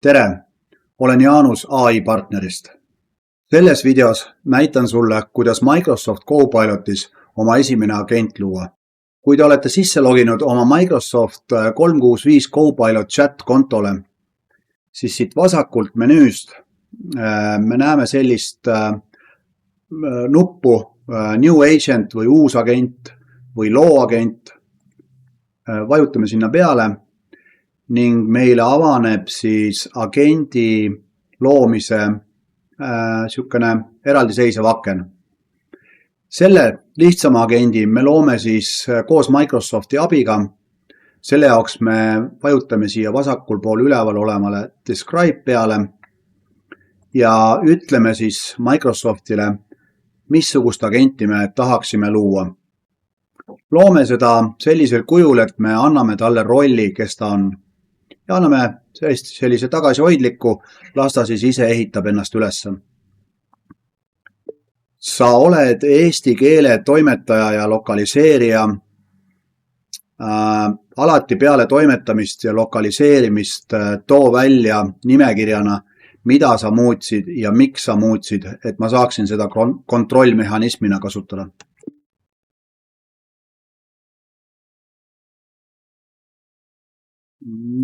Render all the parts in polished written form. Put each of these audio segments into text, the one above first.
Tere! Olen Jaanus AI partnerist. Selles videos näitan sulle, kuidas Microsoft Copilotis oma esimene agent luua. Kui te olete sisse loginud oma Microsoft 365 Copilot chat kontole, siis siit vasakult menüüst me näeme sellist nuppu New Agent või uus agent või loo agent. Vajutame sinna peale ning meile avaneb siis agendi loomise sihukene eraldiseisev aken. Selle lihtsama agendi me loome siis koos Microsofti abiga. Selle jaoks me vajutame siia vasakul pool üleval olevale Describe peale ja ütleme siis Microsoftile, missugust agenti me tahaksime luua. Loome seda sellisel kujul, et me anname talle rolli, kes ta on. Ja anname sellise tagasihoidliku, las ta siis ise ehitab ennast ülesse. Sa oled eesti keele toimetaja ja lokaliseerija. Alati peale toimetamist ja lokaliseerimist too välja nimekirjana, mida sa muutsid ja miks sa muutsid, et ma saaksin seda kontrollmehhanismina kasutada.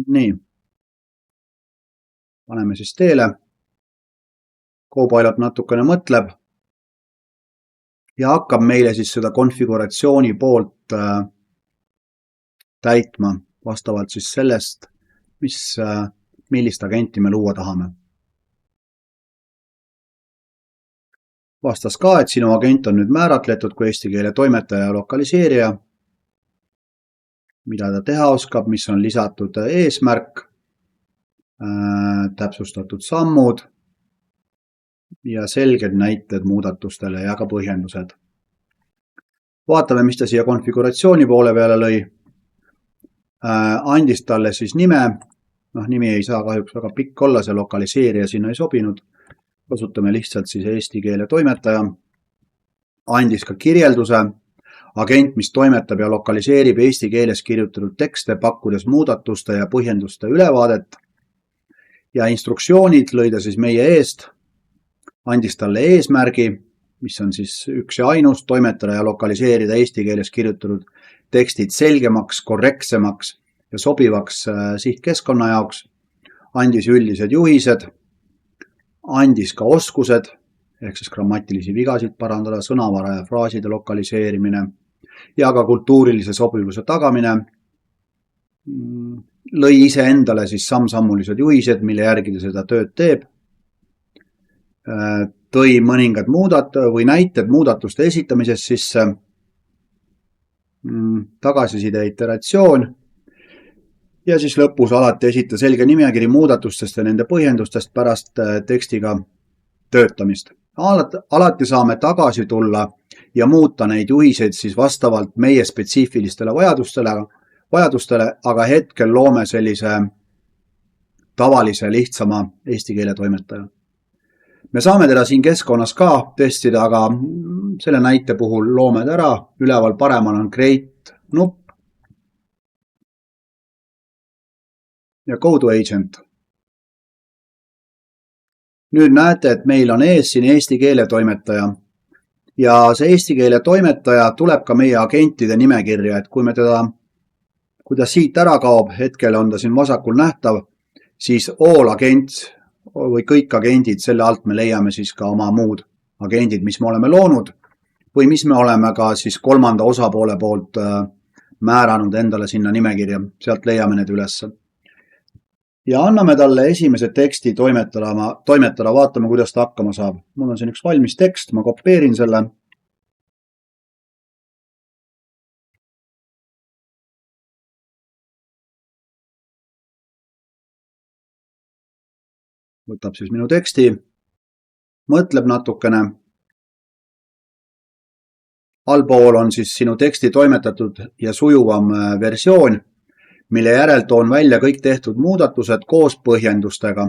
Nii. Paneme siis teele. Copilot natukene mõtleb ja hakkab meile siis seda konfiguratsiooni poolt täitma vastavalt siis sellest, millist agenti me luua tahame. Vastas ka, et sinu agent on nüüd määratletud kui eesti keele toimetaja ja lokaliseerija. Mida ta teha oskab, mis on lisatud eesmärk, täpsustatud sammud ja selged näited muudatustele ja ka põhjendused. Vaatame, mis ta siia konfiguratsiooni poole peale lõi. Andis talle siis nime. Nimi ei saa kahjuks väga pikk olla, see lokaliseerija sinna ei sobinud. Kasutame lihtsalt siis eesti keele toimetaja. Andis ka kirjelduse. Agent, mis toimetab ja lokaliseerib eesti keeles kirjutatud tekste, pakkudes muudatuste ja põhjenduste ülevaadet. Ja instruktsioonid lõi ta siis meie eest. Andis talle eesmärgi, mis on siis üks ja ainus, toimetada ja lokaliseerida eesti keeles kirjutatud tekstid selgemaks, korrektsemaks ja sobivaks sihtkeskkonna jaoks. Andis üldised juhised. Andis ka oskused, ehk siis grammatilisi vigasid parandada, sõnavara ja fraaside lokaliseerimine ja ka kultuurilise sobivuse tagamine. Lõi ise endale siis samm-sammulised juhised, mille järgi ta seda tööd teeb. Tõi mõningad näited muudatuste esitamisest sisse. Tagasiside iteratsioon. Ja siis lõpus alati esita selge nimekiri muudatustest ja nende põhjendustest pärast tekstiga töötamist. Alati saame tagasi tulla ja muuta neid juhiseid siis vastavalt meie spetsiifilistele vajadustele, aga hetkel loome sellise tavalise lihtsama eesti keele toimetaja. Me saame teda siin keskkonnas ka testida, aga selle näite puhul loome ta ära. Üleval paremal on Create nupp ja Go to Agent. Nüüd näete, et meil on ees siin eesti keele toimetaja ja see eesti keele toimetaja tuleb ka meie agentide nimekirja, et kui ta siit ära kaob, hetkel on ta siin vasakul nähtav, siis all agent või kõik agendid, selle alt me leiame siis ka oma muud agendid, mis me oleme loonud või mis me oleme ka siis kolmanda osapoole poolt määranud endale sinna nimekirja, sealt leiame need üles. Ja anname talle esimese teksti toimetada, vaatame, kuidas ta hakkama saab. Mul on siin üks valmis tekst, ma kopeerin selle. Võtab siis minu teksti, mõtleb natukene. Allpool on siis sinu teksti toimetatud ja sujuvam versioon, mille järel toon välja kõik tehtud muudatused koos põhjendustega.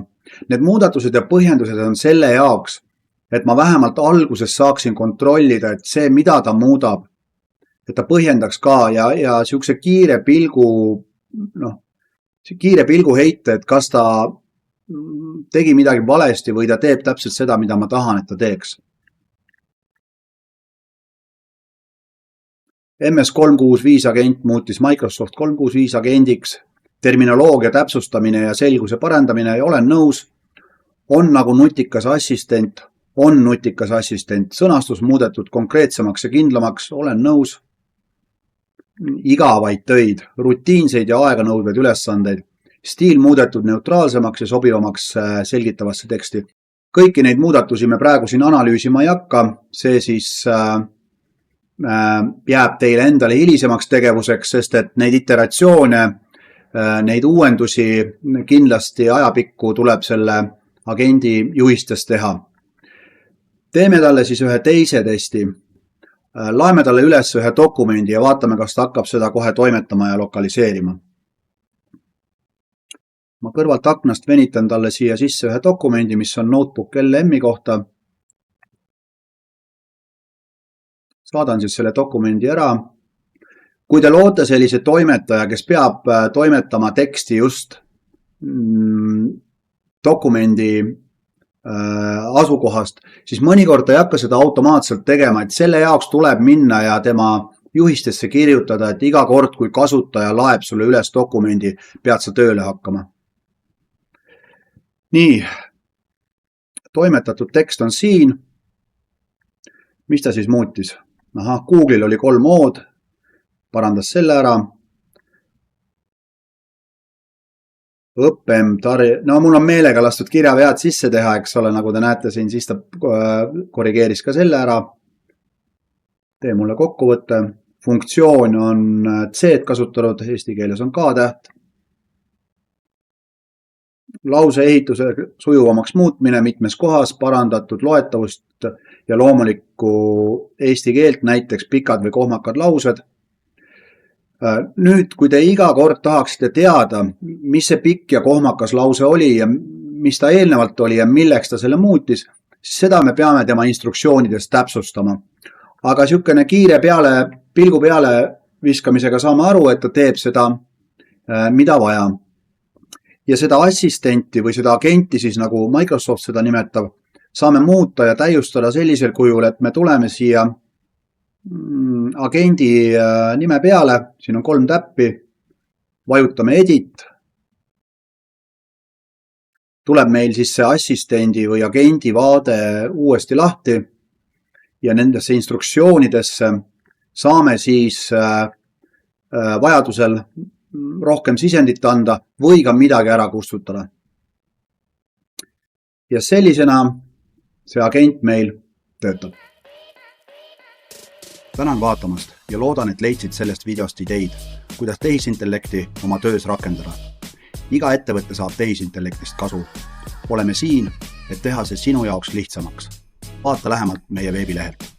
Need muudatused ja põhjendused on selle jaoks, et ma vähemalt alguses saaksin kontrollida, et see, mida ta muudab, et ta põhjendaks ka ja sihukese kiire pilgu heite, et kas ta tegi midagi valesti või ta teeb täpselt seda, mida ma tahan, et ta teeks. MS365 agent muutis Microsoft 365 agendiks, terminoloogia täpsustamine ja selguse parandamine ja olen nõus, on nagu nutikas assistent, sõnastus muudetud konkreetsemaks ja kindlamaks, olen nõus, igavaid töid, rutiinseid ja aeganõudvaid ülesandeid, stiil muudetud neutraalsemaks ja sobivamaks selgitavasse teksti. Kõiki neid muudatusi me praegu siin analüüsima ei hakka, see siis jääb teile endale hilisemaks tegevuseks, sest et neid iteratsioone, neid uuendusi kindlasti ajapikku tuleb selle agendi juhistes teha. Teeme talle siis ühe teise testi. Laeme talle üles ühe dokumendi ja vaatame, kas ta hakkab seda kohe toimetama ja lokaliseerima. Ma kõrvalt aknast venitan talle siia sisse ühe dokumendi, mis on Notebook LM-i kohta. Saadan siis selle dokumendi ära. Kui te loote sellise toimetaja, kes peab toimetama teksti just dokumendi asukohast, siis mõnikord ta ei hakka seda automaatselt tegema, et selle jaoks tuleb minna ja tema juhistesse kirjutada, et iga kord, kui kasutaja laeb sulle üles dokumendi, pead sa tööle hakkama. Nii, toimetatud tekst on siin. Mis ta siis muutis? Google'il oli 3 O-d, parandas selle ära. Mul on meelega lastud kirjavead sisse teha, eks ole, nagu te näete siin, siis ta korrigeeris ka selle ära. Tee mulle kokkuvõtte. Funktsioon on C-d kasutanud, eesti keeles on K-täht. Lause ehituse sujuvamaks muutmine mitmes kohas, parandatud loetavust ja loomulikku eesti keelt, näiteks pikad või kohmakad laused. Nüüd, kui te iga kord tahaksite teada, mis see pikk ja kohmakas lause oli ja mis ta eelnevalt oli ja milleks ta selle muutis, siis seda me peame tema instruktsioonides täpsustama. Aga niisugune kiire pilgu peale viskamisega saame aru, et ta teeb seda, mida vaja. Ja seda assistenti või seda agenti, siis nagu Microsoft seda nimetab, saame muuta ja täiustada sellisel kujul, et me tuleme siia agendi nime peale, siin on 3 täppi, vajutame edit, tuleb meil siis see assistendi või agendi vaade uuesti lahti ja nendesse instruktsioonidesse saame siis vajadusel rohkem sisendit anda või ka midagi ära kustutada. Ja sellisena see agent meil töötab. Tänan vaatamast ja loodan, et leidsid sellest videost ideid, kuidas tehisintellekti oma töös rakendada. Iga ettevõte saab tehisintellektist kasu. Oleme siin, et teha see sinu jaoks lihtsamaks. Vaata lähemalt meie veebilehelt.